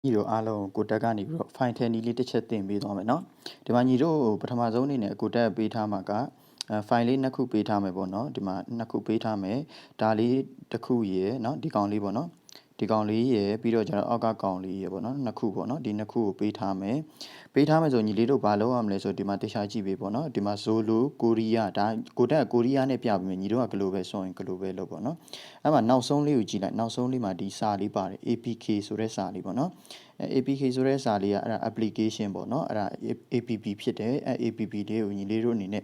ညီတို့အားလုံးကိုတက်ကနေပြီးတော့ file ထဲနီးလေးတစ်ချက်တင်ပေးသွားမယ်เนาะဒီမှာညီတို့ပထမဆုံးအနေနဲ့ကိုတက်ပေးထားမှာကfile လေးနှစ်ခုပေးထားမယ်ပေါ့เนาะဒီမှာနှစ်ခုပေးထားမယ်ဒါလေးတစ်ခုရယ်เนาะဒီကောင်လေးပေါ့เนาะဒီကောင်လေးရယ်ပြီးတော့ကျွန်တော်အောက်ကကောင်လေးရယ်ပေါ့เนาะနှစ်ခုပေါ့เนาะဒီနှစ်ခုကိုပေးထားမယ်ဆိုညီလေးတို့ဘာလုပ်ရမလဲဆိုဒီမှာတခြားကြည့်ပေးပေါ့เนาะဒီမှာ Zolo ကိုရီးယားဒါကိုတက်ကကိုရီးယားနဲ့ပြပြီးမယ်ညီတို့ကဂလိုပဲဆိုရင်ဂလိုပဲလုပ်ပေါ့เนาะအဲ့မှာနောက်ဆုံးလေးကိုကြည့်လိုက်နောက်ဆုံးလေးမှာဒီစာလေးပါတယ် APK ဆိုတဲ့စာလေးပေါ့เนาะAPK ဆိုတဲ့စာလေးကအဲ့ဒါ application ပေါ့เนาะအဲ့ဒါ app ဖြစ်တယ်အဲ့ app လေးကိုညီလေးတို့အနေနဲ့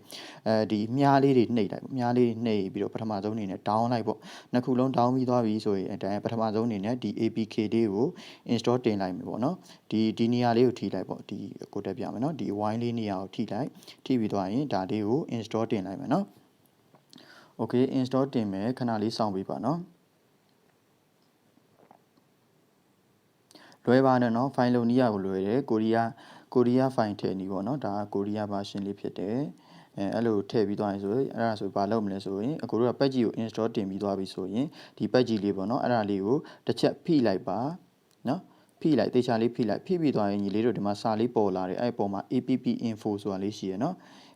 ဒီမြားလေးတွေနှိပ်လိုက်မြားလေးနှိပ်ပြီးတော့ပထမဆုံးအနေနဲ့ down လိုက်ပေါ့နှစ်ခုလုံး down ပြီးသွားပြီဆိုရင်အဲပထမဆုံးအနေနဲ့ဒီ APK လေးကို install တင်လိုက်မယ်ပေါ့เนาะဒီနေရာလေးကိုထိလိုက်ပေါ့ဒီကိုတက်ပြမယ်เนาะဒီ wine လေးနေရာကိုထိလိုက်ထိပြီးသွားရင်ဒါလေးကို install တင်လိုက်မယ်เนาะ okay install တင်မယ်ခဏလေးစောင့်ပေးပါเนาะလွယ်ပါတယ်เนาะ file လုံးနီးရကိုလွယ်တယ်ကိုရီးယား file ထည့်နီးပေါ့เนาะဒါကကိုရီးယား version လေးဖြစ်တယ်အဲ့လိုထည့်ပြီးသွားရင်ဆိုရင်အဲ့ဒါဆိုဘာလုပ်မလဲဆိုရင်အခုတို့က patch ကြီးကို install တင်ပြီးသွားပြီဆိုရင်ဒီ patch ကြီးလေးပေါ့เนาะအဲ့ဒါလေးကိုတစ်ချက်ဖိလိုက်ပါเนาะဖိလိုက်တေချာလေးဖိလိုက်ဖိပြီးသွားရင်ညီလေးတို့ဒီမှာစာလေးပေါ်လာတယ်အဲ့ပေါ်မှာ app info ဆိုတာလေးရှိရเนาะ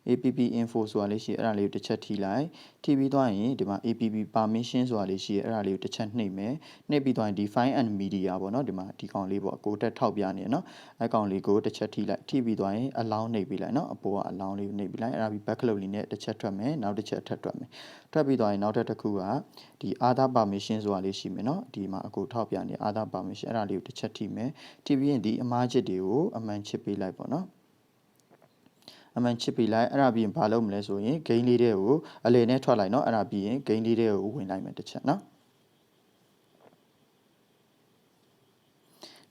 app info ဆိုတာလေးရှိအဲ့ဒါလေးကိုတစ်ချက်ထိလိုက်ထိပြီးသွားရင်ဒီမှာ app permission ဆိုတာလေးရှိအဲ့ဒါလေးကိုတစ်ချက်နှိပ်မယ်နှိပ်ပြီးသွားရင်ဒီ find and media ပေါ့เนาะဒီမှာဒီကောင်လေးပေါ့ကိုတက်ထောက်ပြနေเนาะအဲ့ကောင်လေးကိုတစ်ချက်ထိလိုက်ထိပြီးသွားရင် allow နှိပ်ပြီးလိုက်เนาะအပေါ်က allow လေးကိုနှိပ်ပြီးလိုက်အဲ့ဒါပြီး back လုပ်လေးနဲ့တစ်ချက်ထွက်မယ်နောက်တစ်ချက်ထပ်ထွက်မယ်ထွက်ပြီးသွားရင်နောက်တစ်ခုကဒီ other permission ဆိုတာလေးရှိမယ်เนาะဒီမှာအကိုထောက်ပြနေ other permission အဲ့ဒါလေးကိုတစ်ချက်ထိမယ်ထိပြီးရင်ဒီအမှားချက်တွေကိုအမှန်ချစ်ပေးလိုက်ပေါ့เนาะအမှန်ချစ်ပေးလိုက်အဲ့ဒါပြီးရင်ဘာလုပ်မလဲဆိုရင် gain လေးတွေကိုအလယ်နဲ့ထွက်လိုက်เนาะအဲ့ဒါပြီးရင် gain လေးတွေကိုဝင်လိုက်မယ်တစ်ချက်เนาะ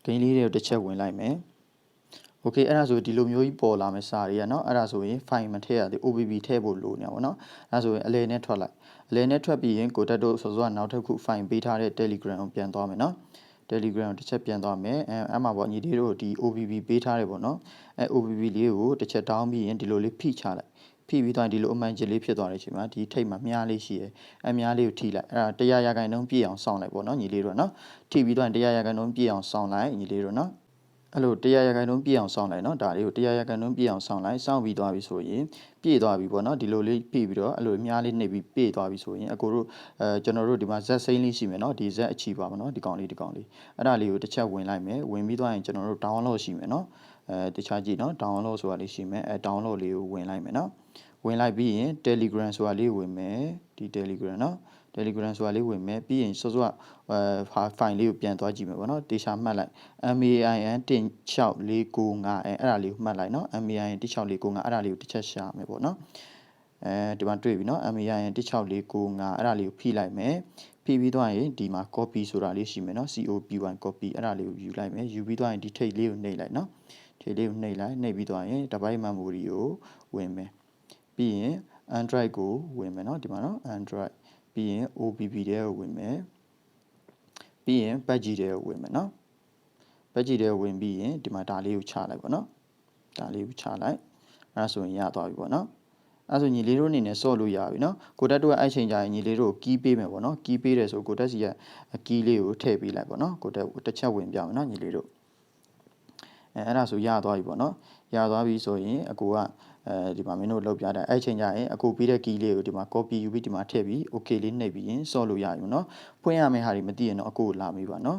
gain လေးတွေကိုတစ်ချက်ဝင်လိုက်မယ် okay အဲ့ဒါဆိုဒီလိုမျိုးကြီးပေါ်လာမယ်စာတွေကเนาะအဲ့ဒါဆိုရင် file မထည့်ရသေး OBB ထည့်ဖို့လိုနေတာပေါ့เนาะအဲ့ဒါဆိုရင်အလယ်နဲ့ထွက်လိုက်အလယ်နဲ့ထွက်ပြီးရင်ကိုတက်တို့ဆိုတော့နောက်တစ်ခု file ပေးထားတဲ့ Telegram ကိုပြန်သွားမယ်เนาะ Telegram တစ်ချက်ပြန်သွားမယ်အဲ့မှာပေါ့ညီလေးတို့ဒီ OBB ပေးထားတယ်ပေါ့เนาะအဲ့ OBB လေးကိုတစ်ချက် down ပြီးရင်ဒီလိုလေးဖိချလိုက်ဖိပြီးသွားရင်ဒီလိုအမှန်ချစ်လေးဖြစ်သွားတဲ့အချိန်မှာဒီထိပ်မှာမြားလေးရှိတယ်အမြားလေးကိုထိလိုက်အဲ့ဒါ100ရာခိုင်နှုန်းပြည့်အောင်စောင့်လိုက်ပေါ့เนาะညီလေးတို့เนาะထိပြီးသွားရင်100ရာခိုင်နှုန်းပြည့်အောင်စောင့်လိုက်ညီလေးတို့เนาะအဲ့လို100ရာခိုင်နှုန်းပြည့်အောင်စောင့်လိုက်เนาะဒါလေးကို100ရာခိုင်နှုန်းပြည့်အောင်စောင့်လိုက်စောင့်ပြီးသွားပြီဆိုရင်ပြည့်သွားပြီပေါ့เนาะဒီလိုလေးပြည့်ပြီးတော့အဲ့လိုမြားလေးနှိပ်ပြီးပြည့်သွားပြီဆိုရင်အကိုတို့ကျွန်တော်တို့ဒီမှာ Z စိမ်းလေးရှိမယ်เนาะဒီ Z အချီပါမယ်เนาะဒီကောင်လေးအဲ့ဒါလေးကိုတစ်ချက်ဝင်လိုက်မယ်ဝင်ပြီးသွားရင်ကျွန်တော်တို့ download ရှိမယ်เนาะတခြားကြည့်เนาะ download ဆိုတာလေးရှိမယ်download လေးကိုဝင်လိုက်မယ်เนาะဝင်လိုက်ပြီးရင် Telegram ဆိုတာလေးဝင်မယ်ဒီ Telegram เนาะ Telegram ဆိုတာလေးဝင်မယ်ပြီးရင်စောစောfile လေးကိုပြန်သွားကြည့်မယ်ပေါ့နော်တေချာမှတ်လိုက် MAIN 16495အဲ့ဒါလေးကိုမှတ်လိုက်နော် MAIN 16495အဲ့ဒါလေးကိုတစ်ချက်ရှာမယ်ပေါ့နော်ဒီမှာတွေ့ပြီနော် MAIN 16495အဲ့ဒါလေးကိုဖိလိုက်မယ်ဖိပြီးသွားရင်ဒီမှာ copy ဆိုတာလေးရှိမယ်နော် COP1 copy အဲ့ဒါလေးကိုယူလိုက်မယ်ယူပြီးသွားရင်ဒီထိပ်လေးကိုနှိပ်လိုက်နော်ထိပ်လေးကိုနှိပ်လိုက်နှိပ်ပြီးသွားရင်တစ်ပိုင်း memory ကိုဝင်မယ်ပြီးရင် Android ကိုဝင်မယ်နော်ဒီမှာနော် Android ပြီးရင် OBB တဲ့ကိုဝင်မယ်ပြီးရင် patch ကြီးတဲ့ကိုဝင်မယ်နော် patch ကြီးတဲ့ကိုဝင်ပြီးရင်ဒီမှာဒါလေးကိုချလိုက်ပါနော်ဒါလေးကိုချလိုက်အဲ့ဒါဆိုရင်ရသွားပြီပေါ့နော်အဲ့ဆိုညီလေးတို့အနေနဲ့ဆော့လို့ရပြီနော်ကိုတက်တို့ကအဲ့ချိန်ကျရင်ညီလေးတို့ key ပေးမယ်ပေါ့နော် key ပေးတယ်ဆိုကိုတက်စီက key လေးကိုထည့်ပေးလိုက်ပေါ့နော်ကိုတက်တစ်ချက်ဝင်ပြမယ်နော်ညီလေးတို့အဲ့ဒါဆိုရသွားပြီပေါ့နော်ရသွားပြီဆိုရင်အကိုကဒီမှာမင်းတို့လောက်ပြတဲ့အဲ့ချိန်ကျရင်အကိုပေးတဲ့ key လေးကိုဒီမှာ copy ယူပြီးဒီမှာထည့်ပြီး okay လေးနှိပ်ပြီးရင်ဆော့လို့ရပြီเนาะဖွင့်ရမယ့်ဟာတွေမသိရင်တော့အကိုကိုလာမေးပါเนาะ